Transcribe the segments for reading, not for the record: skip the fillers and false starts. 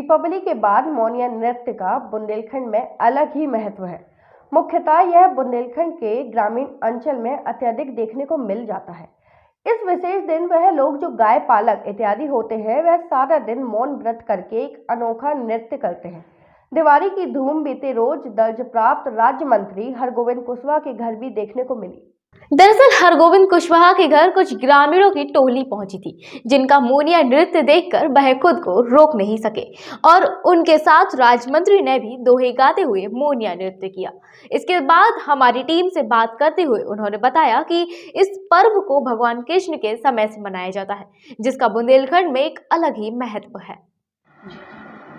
दीपावली के बाद मोनिया नृत्य का बुंदेलखंड में अलग ही महत्व है। मुख्यतः यह बुंदेलखंड के ग्रामीण अंचल में अत्यधिक देखने को मिल जाता है। इस विशेष दिन वह लोग जो गाय पालक इत्यादि होते हैं वह सारा दिन मौन व्रत करके एक अनोखा नृत्य करते हैं। दिवाली की धूम बीते रोज दर्ज प्राप्त राज्य मंत्री हरगोविंद कुशवाहा के घर भी देखने को मिली। दरअसल हरगोविंद कुशवाहा के घर कुछ ग्रामीणों की टोली पहुंची थी, जिनका मोनिया नृत्य देखकर वह खुद को रोक नहीं सके और उनके साथ राज्यमंत्री ने भी दोहे गाते हुए मोनिया नृत्य किया। इसके बाद हमारी टीम से बात करते हुए उन्होंने बताया कि इस पर्व को भगवान कृष्ण के समय से मनाया जाता है, जिसका बुंदेलखंड में एक अलग ही महत्व है।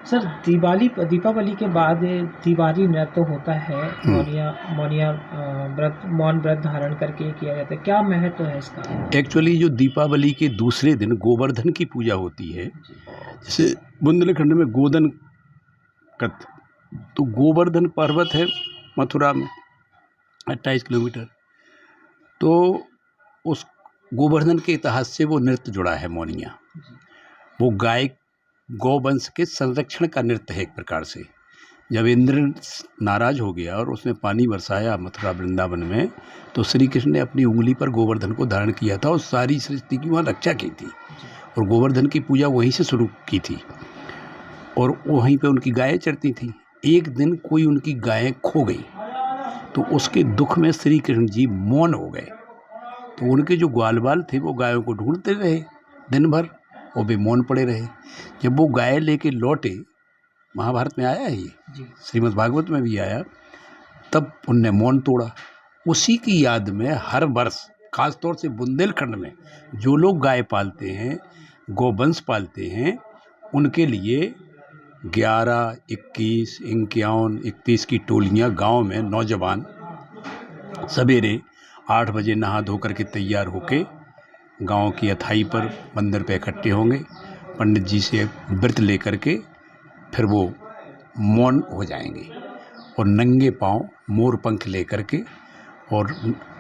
सर, दीपावली के बाद तिवारी नृत्य होता है, मौनिया व्रत, मौन व्रत धारण करके किया जाता है। क्या महत्व है इसका? एक्चुअली जो दीपावली के दूसरे दिन गोवर्धन की पूजा होती है, जैसे बुंदेलखंड में गोदन कत, तो गोवर्धन पर्वत है मथुरा में 28 किलोमीटर। तो उस गोवर्धन के इतिहास से वो नृत्य जुड़ा है मौनिया। वो गौवंश के संरक्षण का नृत्य है एक प्रकार से। जब इंद्र नाराज हो गया और उसने पानी बरसाया मथुरा वृंदावन में, तो श्री कृष्ण ने अपनी उंगली पर गोवर्धन को धारण किया था और सारी सृष्टि की वहाँ रक्षा की थी। और गोवर्धन की पूजा वहीं से शुरू की थी और वहीं पे उनकी गायें चरती थी। एक दिन कोई उनकी गायें खो गई, तो उसके दुख में श्री कृष्ण जी मौन हो गए। तो उनके जो ग्वाल बाल थे वो गायों को ढूंढते रहे दिन भर, वो भी मौन पड़े रहे। जब वो गाय लेके लौटे, महाभारत में आया है ये, श्रीमद् भागवत में भी आया, तब उनने मौन तोड़ा। उसी की याद में हर वर्ष खास तौर से बुंदेलखंड में जो लोग गाय पालते हैं, गोवंश पालते हैं, उनके लिए 11, 21, 51, 31 की टोलियाँ गांव में नौजवान सवेरे 8 बजे नहा धो करके तैयार होके गांव की अथाई पर मंदिर पे इकट्ठे होंगे। पंडित जी से व्रत लेकर के फिर वो मौन हो जाएंगे और नंगे पांव मोर पंख लेकर के और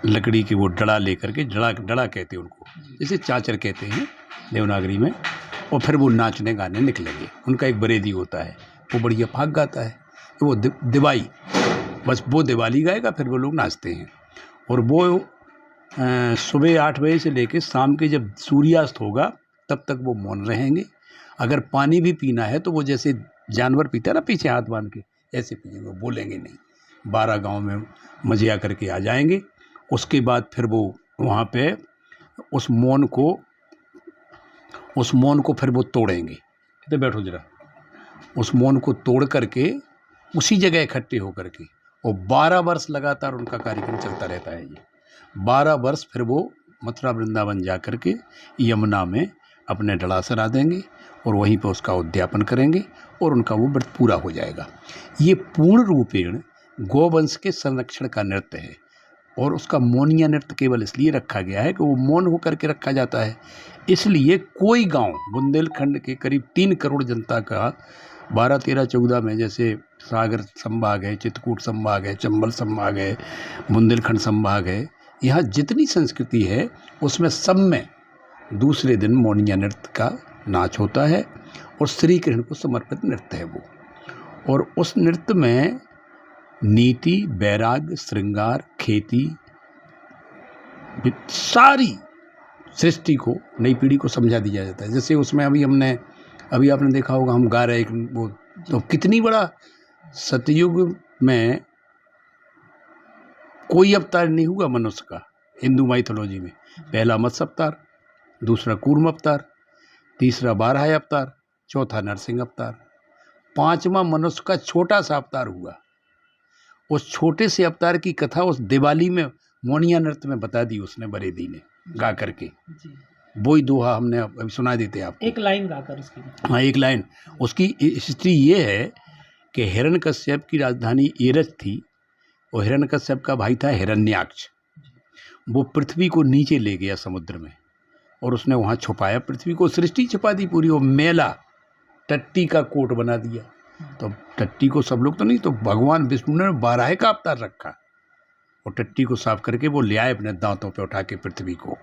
लकड़ी की वो डड़ा लेकर के, डड़ा कहते हैं उनको, जैसे चाचर कहते हैं देवनागरी में, और फिर वो नाचने गाने निकलेंगे। उनका एक बरेदी होता है, वो बढ़िया फाग गाता है, तो वो दिवाई, बस वो दिवाली गाएगा, फिर वो लोग नाचते हैं। और वो सुबह 8 बजे से लेकर शाम के जब सूर्यास्त होगा तब तक वो मौन रहेंगे। अगर पानी भी पीना है तो वो जैसे जानवर पीता है ना, पीछे हाथ बांध के, ऐसे पिएंगे, बोलेंगे नहीं। 12 गांव में मजिया करके आ जाएंगे। उसके बाद फिर वो वहाँ पे उस मौन को फिर वो तोड़ेंगे। तो बैठो जरा। उस मौन को तोड़ करके उसी जगह इकट्ठे होकर के, और 12 वर्ष लगातार उनका कार्यक्रम चलता रहता है। ये 12 वर्ष फिर वो मथुरा वृंदावन जा कर के यमुना में अपने डला सरा देंगे और वहीं पर उसका उद्यापन करेंगे और उनका वो व्रत पूरा हो जाएगा। ये पूर्ण रूपेण गौवंश के संरक्षण का नृत्य है और उसका मौनिया नृत्य केवल इसलिए रखा गया है कि वो मौन होकर के रखा जाता है। इसलिए कोई गांव बुंदेलखंड के करीब 3 करोड़ जनता का 12, 13, 14 में, जैसे सागर संभाग है, चित्रकूट संभाग है, चंबल संभाग है, बुंदेलखंड संभाग है, यहाँ जितनी संस्कृति है उसमें सब में दूसरे दिन मौनिया नृत्य का नाच होता है और श्री कृष्ण को समर्पित नृत्य है वो। और उस नृत्य में नीति, वैराग्य, श्रृंगार, खेती, सारी सृष्टि को नई पीढ़ी को समझा दिया जाता है। जैसे उसमें अभी आपने देखा होगा, हम गा रहे हैं वो, तो कितनी बड़ा सतयुग में कोई अवतार नहीं हुआ मनुष्य का हिंदू माइथोलॉजी में। पहला मत्स्य अवतार, दूसरा कूर्म अवतार, तीसरा बारह अवतार, चौथा नरसिंह अवतार, 5वां मनुष्य का छोटा सा अवतार हुआ। उस छोटे से अवतार की कथा उस दिवाली में मौनिया नृत्य में बता दी उसने, बरेदी ने गा करके। वही दोहा हमने अभी सुना देते आपको, एक लाइन गाकर उसकी। हाँ, एक लाइन। उसकी हिस्ट्री ये है कि हिरण्यकश्यप की राजधानी एरच थी और हिरण्यकश्यप का भाई था हिरण्याक्ष। वो पृथ्वी को नीचे ले गया समुद्र में और उसने वहाँ छुपाया पृथ्वी को, सृष्टि छुपा दी पूरी। वो मेला टट्टी का कोट बना दिया। तो टट्टी को सब लोग तो नहीं, तो भगवान विष्णु ने बारह का अवतार रखा और टट्टी को साफ करके वो ले आए अपने दांतों पे उठा के पृथ्वी को।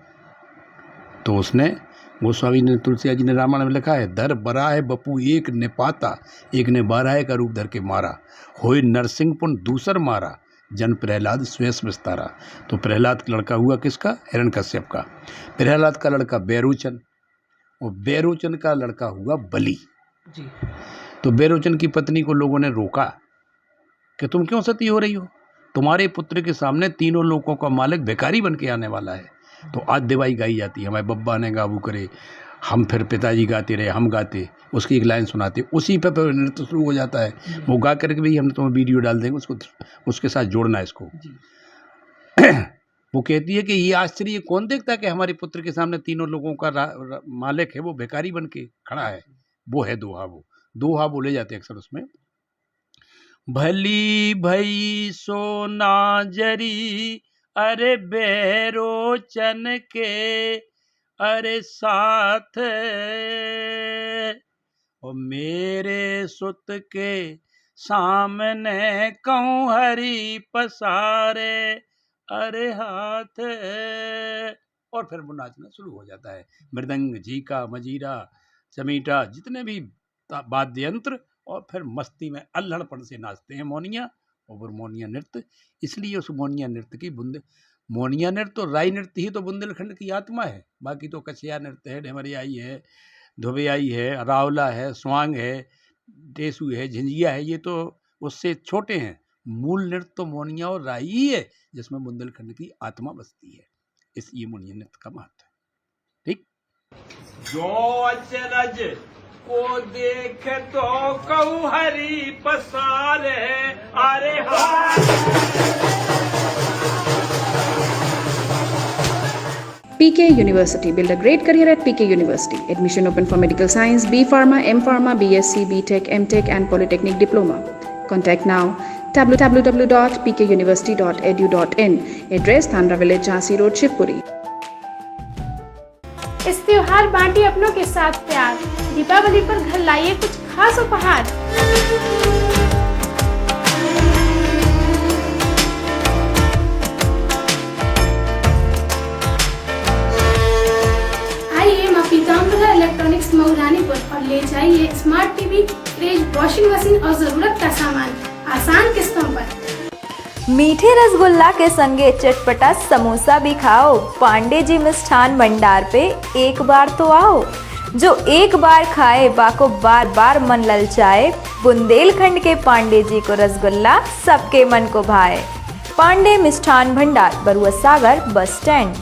तो उसने गोस्वामी ने तुलसीदास जी ने रामायण में लिखा है, धर बरा है बपू एक ने पाता, एक ने 12 का रूप धर के मारा, होए नरसिंह पुन दूसर मारा, जन प्रहलाद स्वयं विस्तारा। तो प्रहलाद का लड़का हुआ किसका? हिरण्यकश्यप का। प्रहलाद का लड़का बैरोचन, और बैरोचन का लड़का हुआ बलि जी। तो बैरोचन की पत्नी को लोगों ने रोका कि तुम क्यों सती हो रही हो, तुम्हारे पुत्र के सामने तीनों लोगों का मालिक भिखारी बन के आने वाला है। तो आज दिवाई गाई जाती है, हमारे बब्बा ने गाबू करे, हम फिर पिताजी गाते रहे, हम गाते, उसकी एक लाइन सुनाते, उसी पे नृत्य शुरू हो जाता है। वो गा करके भी हम तुम्हें वीडियो डाल देंगे, उसको उसके साथ जोड़ना है इसको। वो कहती है कि ये आश्चर्य कौन देखता है कि हमारे पुत्र के सामने तीनों लोगों का मालिक है वो भिखारी बन के खड़ा है। वो है दोहा, वो दोहा बोले जाते हैं अक्सर उसमें। भली भई सोना जरी अरे बैरोचन के अरे साथ, और मेरे सुत के सामने कहूँ हरी पसारे अरे हाथ। और फिर वो नाचना शुरू हो जाता है, मृदंग, झीका, मजीरा, चमीटा, जितने भी वाद्य यंत्र, और फिर मस्ती में अल्हड़पन से नाचते हैं मौनिया, और वो मौनिया नृत्य। इसलिए उस मौनिया नृत्य की मौनिया नृत्य और राई नृत्य ही तो बुंदेलखंड की आत्मा है। बाकी तो कछिया नृत्य है, ढेमरियाई है, धुबियाई है, रावला है, स्वांग है, टेसू है, झिंझिया है, ये तो उससे छोटे हैं। मूल नृत्य तो मौनिया और राई ही है, जिसमें बुंदेलखंड की आत्मा बसती है। इस ये मौनिया नृत्य का महत्व है। ठीक, जो अचरज को देख तो कहूँ हरी पसारे अरे PK University. Build a great career at PK University. Admission open for medical science, B Pharma, M Pharma, BSc, BTech, MTech and Polytechnic Diploma. Contact now www.pkuniversity.edu.in. Address Thandra Village, Jhansi Road, Shivpuri. इस त्योहार बांटिए अपनों के साथ प्यार, दीपावली पर घर लाइए कुछ खास उपहार। आइए मां पीताम्बरा इलेक्ट्रॉनिक्स मऊरानीपुर और ले जाइए smart TV, fridge, washing machine और जरूरत का सामान आसान किस्तों पर। मीठे रसगुल्ला के संगे चटपटा समोसा भी खाओ। पांडे जी मिष्ठान भंडार पे एक बार तो आओ। जो एक बार खाए बाको बार बार मन ललचाए। बुंदेलखंड के पांडे जी को रसगुल्ला सबके मन को भाए। पांडे मिष्ठान भंडार, बरुआ सागर बस स्टैंड।